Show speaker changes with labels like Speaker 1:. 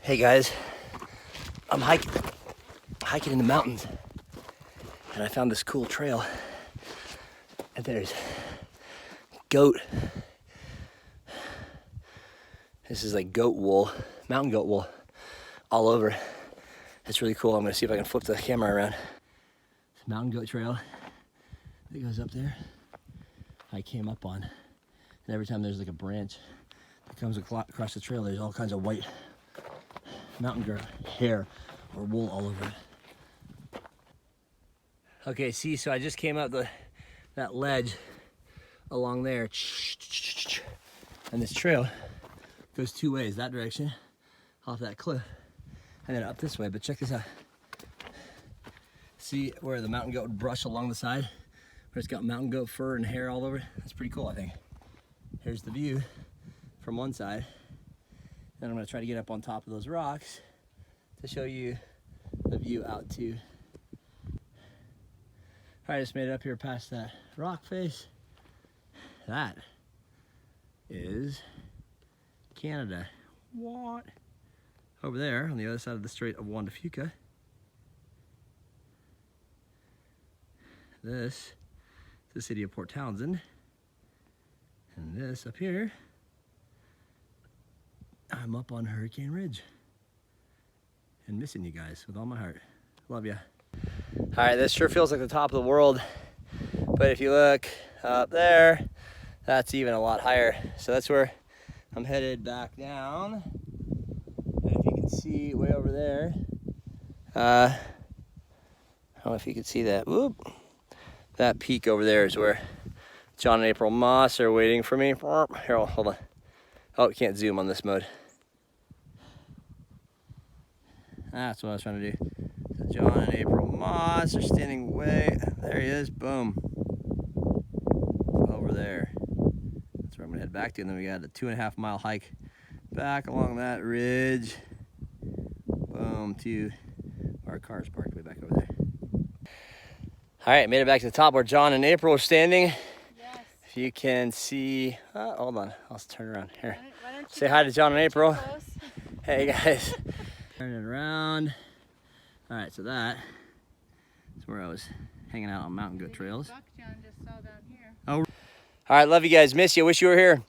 Speaker 1: Hey guys, I'm hiking in the mountains, and I found this cool trail, and there's goat. This is like goat wool, mountain goat wool, all over. It's really cool. I'm gonna see if I can flip the camera around. It's a mountain goat trail that goes up there. I came up on, and every time there's like a branch that comes across the trail, there's all kinds of white mountain goat hair or wool all over it. Okay, see, so I just came up that ledge along there, and this trail goes two ways, that direction, off that cliff, and then up this way. But check this out. See where the mountain goat would brush along the side, where it's got mountain goat fur and hair all over it? That's pretty cool, I think. Here's the view from one side. Then I'm gonna try to get up on top of those rocks to show you the view out to. I just made it up here past that rock face. That is Canada. What? Over there on the other side of the Strait of Juan de Fuca. This is the city of Port Townsend. And this up here, I'm up on Hurricane Ridge and missing you guys with all my heart. Love ya. All right, this sure feels like the top of the world, but if you look up there, that's even a lot higher. So that's where I'm headed back down. And if you can see way over there, I don't know if you can see that. Whoop. That peak over there is where John and April Moss are waiting for me. Here, hold on. Oh, you can't zoom on this mode. That's what I was trying to do. So John and April Moss are standing way, there he is, boom. Over there. That's where I'm gonna head back to, and then we got a 2.5 mile hike back along that ridge. Boom, to our car's parked way back over there. All right, made it back to the top where John and April are standing.
Speaker 2: Yes.
Speaker 1: If you can see, hold on, I'll turn around here.
Speaker 2: Why don't you
Speaker 1: Say hi to John and April.
Speaker 2: close?
Speaker 1: Hey guys. Turn it around. All right, so that is where I was hanging out on mountain goat trails.
Speaker 2: Buck John just saw down here.
Speaker 1: Oh. All right, love you guys. Miss you. Wish you were here.